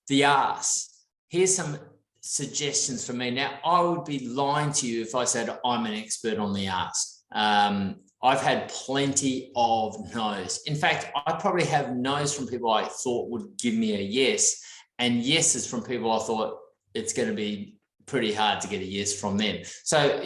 The ask. Here's some suggestions for me. Now, I would be lying to you if I said I'm an expert on the ask. I've had plenty of no's. In fact, I probably have no's from people I thought would give me a yes, and yeses from people I thought it's going to be pretty hard to get a yes from them. So,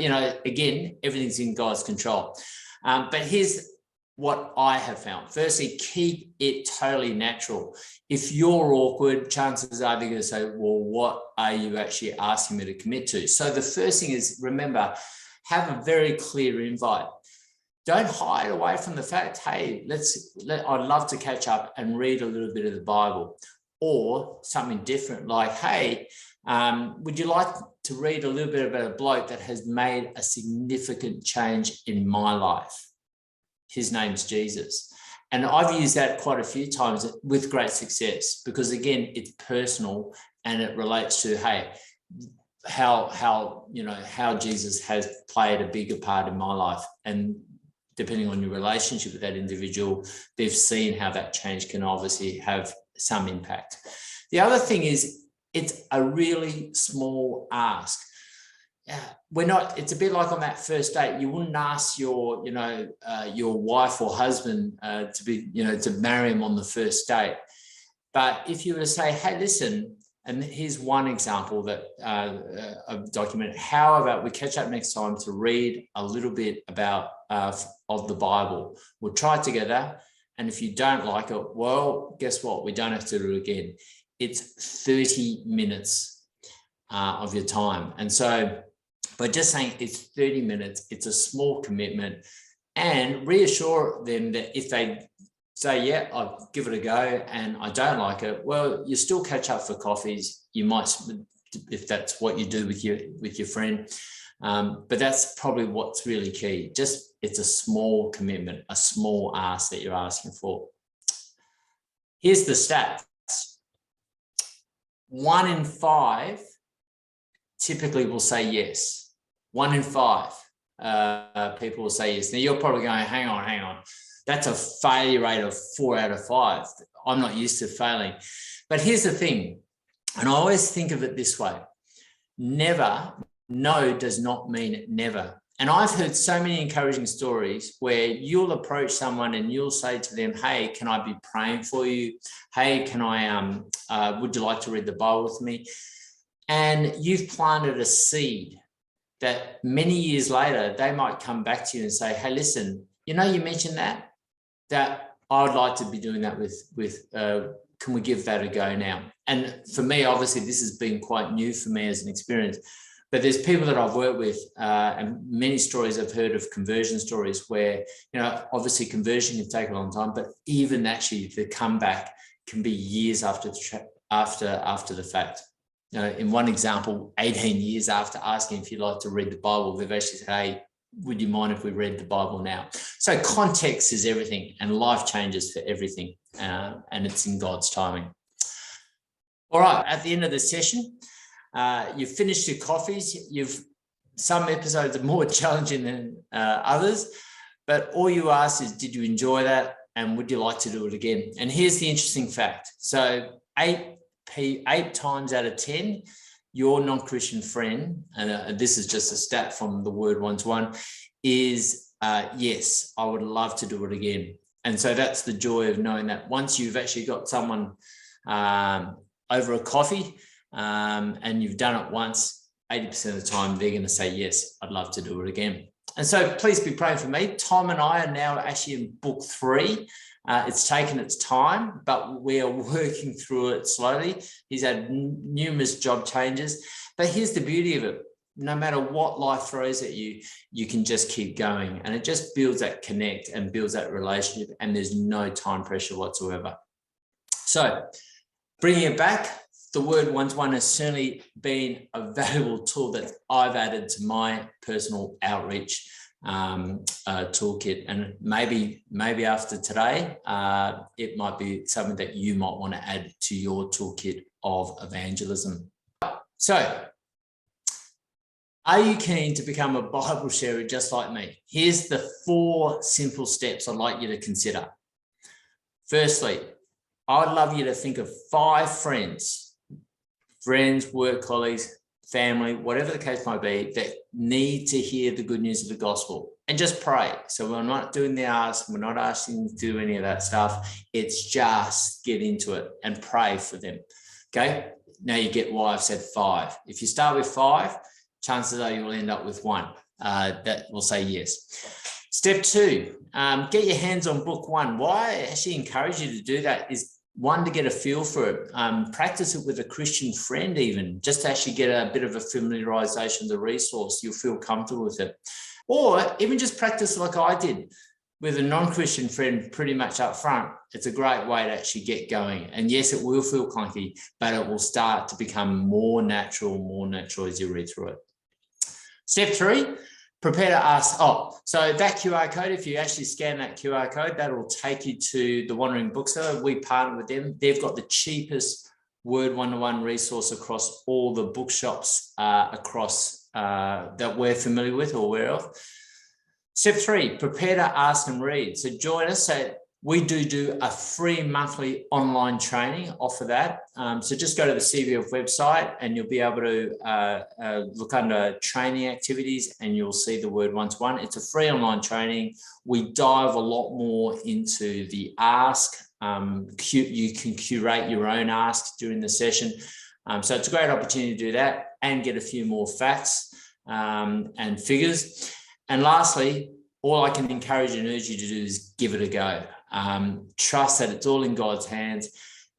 again, everything's in God's control. But here's what I have found. Firstly, keep it totally natural. If you're awkward, chances are they're going to say, well, what are you actually asking me to commit to? So the first thing is, remember, have a very clear invite. Don't hide away from the fact, hey, I'd love to catch up and read a little bit of the Bible. Or something different like, hey, would you like to read a little bit about a bloke that has made a significant change in my life? His name's Jesus. And I've used that quite a few times with great success because, again, it's personal and it relates to, hey, how Jesus has played a bigger part in my life. And depending on your relationship with that individual, they've seen how that change can obviously have some impact. The other thing is, it's a really small ask. It's a bit like on that first date. You wouldn't ask your wife or husband to marry him on the first date. But if you were to say, hey, listen, and here's one example that I've documented. How about we catch up next time to read a little bit about of the Bible? We'll try it together. And if you don't like it, well, guess what? We don't have to do it again. It's 30 minutes of your time. And so by just saying it's 30 minutes, it's a small commitment, and reassure them that if they say, yeah, I'll give it a go and I don't like it, well, you still catch up for coffees. You might, if that's what you do with your friend. But that's probably what's really key. Just, it's a small commitment, a small ask that you're asking for. Here's the stats. 1 in 5 typically will say yes. 1 in 5 people will say yes. Now you're probably going, hang on. That's a failure rate of 4 out of 5. I'm not used to failing. But here's the thing, and I always think of it this way. Never, no does not mean never. And I've heard so many encouraging stories where you'll approach someone and you'll say to them, hey, can I be praying for you? Hey, would you like to read the Bible with me? And you've planted a seed that many years later, they might come back to you and say, hey, listen, you mentioned that I would like to be doing that can we give that a go now? And for me, obviously, this has been quite new for me as an experience, but there's people that I've worked with and many stories I've heard of conversion stories where, obviously conversion can take a long time, but even actually the comeback can be years after the fact. In one example, 18 years after asking if you'd like to read the Bible, they've actually said, hey, would you mind if we read the Bible now? So context is everything, and life changes for everything, and it's in God's timing. All right, at the end of the session, you've finished your coffees. Some episodes are more challenging than others, but all you ask is, did you enjoy that? And would you like to do it again? And here's the interesting fact. So 8 times out of 10, your non-Christian friend, and this is just a stat from the Word One-to-One, is yes, I would love to do it again. And so that's the joy of knowing that once you've actually got someone over a coffee and you've done it once, 80% of the time they're going to say, yes, I'd love to do it again. And so please be praying for me. Tom and I are now actually in book 3. It's taken its time, but we are working through it slowly. He's had numerous job changes, but here's the beauty of it. No matter what life throws at you, you can just keep going, and it just builds that connect and builds that relationship, and there's no time pressure whatsoever. So bringing it back, the Word One-to-One has certainly been a valuable tool that I've added to my personal outreach toolkit, and maybe after today it might be something that you might want to add to your toolkit of evangelism. So are you keen to become a Bible sharer just like me? Here's the 4 simple steps I'd like you to consider. Firstly, I'd love you to think of 5 friends friends, work colleagues, family, whatever the case might be, that need to hear the good news of the gospel, and just pray. So we're not doing the ask, we're not asking to do any of that stuff. It's just get into it and pray for them. Okay. Now you get why I've said 5. If you start with 5, chances are you'll end up with 1 that will say yes. Step 2, get your hands on book 1. Why I actually encourage you to do that is, 1, to get a feel for it. Practice it with a Christian friend, even just to actually get a bit of a familiarization of the resource. You'll feel comfortable with it. Or even just practice like I did with a non-Christian friend pretty much up front. It's a great way to actually get going. And yes, it will feel clunky, but it will start to become more natural as you read through it. Step 3, prepare to ask. So that QR code, if you actually scan that QR code, that'll take you to the Wandering Bookseller. We partner with them. They've got the cheapest Word one-to-one resource across all the bookshops across that we're familiar with or aware of. Step 3, prepare to ask and read. So join us. So we do a free monthly online training off of that. So just go to the CVF website and you'll be able to look under training activities and you'll see the Word one-to-one. It's a free online training. We dive a lot more into the ask. You can curate your own ask during the session. So it's a great opportunity to do that and get a few more facts and figures. And lastly, all I can encourage and urge you to do is give it a go. Trust that it's all in God's hands.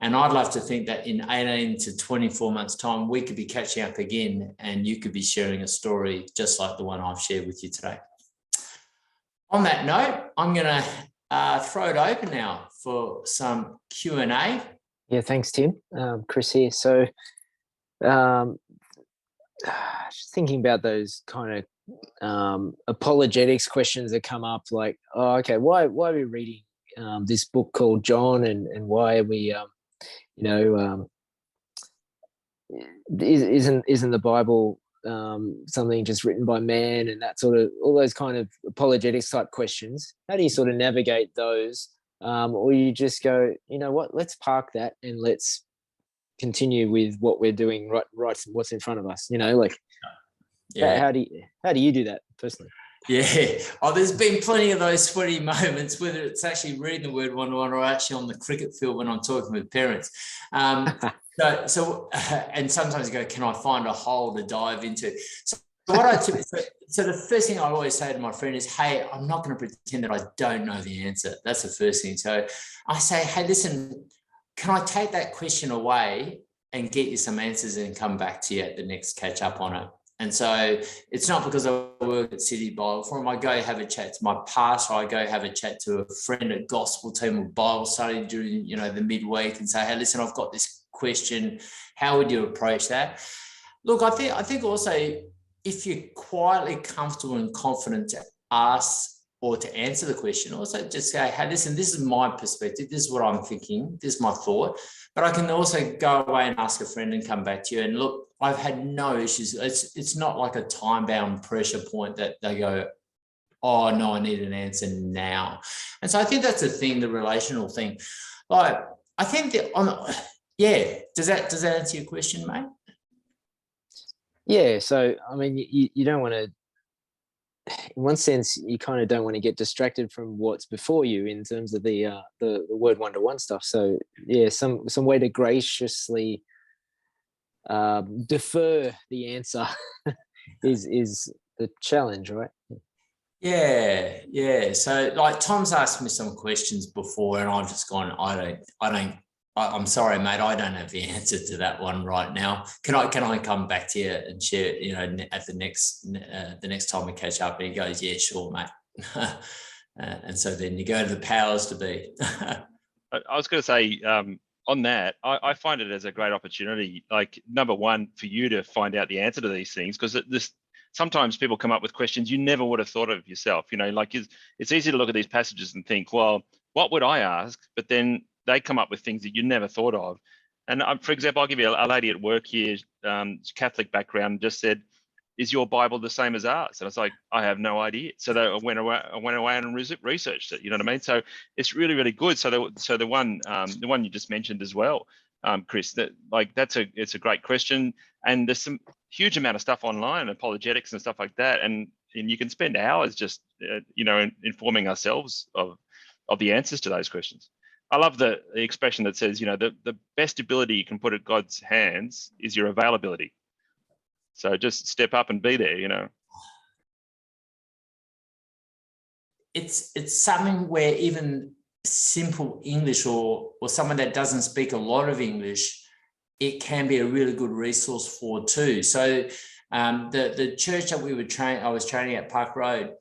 And I'd love to think that in 18 to 24 months' time, we could be catching up again and you could be sharing a story just like the one I've shared with you today. On that note, I'm going to throw it open now for some Q&A. Yeah, thanks, Tim. Chris here. So just thinking about those kind of apologetics questions that come up, like, okay, why are we reading this book called John, and why are we isn't the Bible something just written by man, and that sort of, all those kind of apologetics type questions? How do you sort of navigate those, or you just go, you know what, let's park that and let's continue with what we're doing, right what's in front of us, yeah. How do you do that personally? Yeah. There's been plenty of those sweaty moments, whether it's actually reading the Word one-to-one or actually on the cricket field when I'm talking with parents. So and sometimes you go, can I find a hole to dive into? So the first thing I always say to my friend is, hey, I'm not going to pretend that I don't know the answer. That's the first thing. So I say, hey, listen, can I take that question away and get you some answers and come back to you at the next catch up on it? And so it's not because I work at City Bible Forum. I go have a chat to my pastor. I go have a chat to a friend at gospel team or Bible study during, the midweek and say, hey, listen, I've got this question. How would you approach that? Look, I think also if you're quietly comfortable and confident to ask or to answer the question, also just say, hey, listen, this is my perspective. This is what I'm thinking. This is my thought. But I can also go away and ask a friend and come back to you. And look, I've had no issues. It's not like a time-bound pressure point that they go, oh, no, I need an answer now. And so I think that's the thing, the relational thing. Like, I think that does that answer your question, mate? Yeah, so, I mean, you don't want to, in one sense, you kind of don't want to get distracted from what's before you in terms of the Word one-to-one stuff. So, yeah, some way to graciously defer the answer is the challenge, right? Yeah. So, like, Tom's asked me some questions before, and I've just gone, I'm sorry, mate, I don't have the answer to that one right now. Can I come back to you and share, at the next time we catch up? And he goes, yeah, sure, mate. And so then you go to the powers to be. I was going to say, on that, I find it as a great opportunity, like, number one, for you to find out the answer to these things, because sometimes people come up with questions you never would have thought of yourself. Like, it's easy to look at these passages and think, well, what would I ask? But then they come up with things that you never thought of. And for example, I'll give you a lady at work here, Catholic background, just said, is your Bible the same as ours? And I was like, I have no idea. So I went away and researched it. You know what I mean? So it's really, really good. So the one you just mentioned as well, Chris. It's a great question, and there's some huge amount of stuff online, apologetics and stuff like that, and you can spend hours just informing ourselves of the answers to those questions. I love the expression that says, the best ability you can put at God's hands is your availability. So just step up and be there. It's something where even simple English or someone that doesn't speak a lot of English, it can be a really good resource for too. So the church that I was training at Park Road,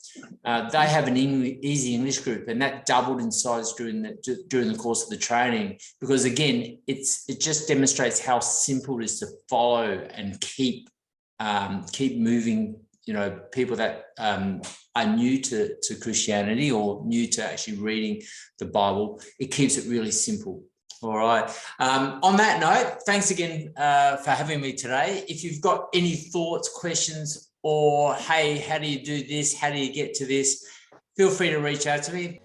they have an easy English group, and that doubled in size during the course of the training, because again, it just demonstrates how simple it is to follow and keep moving. People that are new to Christianity or new to actually reading the Bible, it keeps it really simple. All right. On that note, thanks again for having me today. If you've got any thoughts, questions, or hey, how do you do this? How do you get to this? Feel free to reach out to me.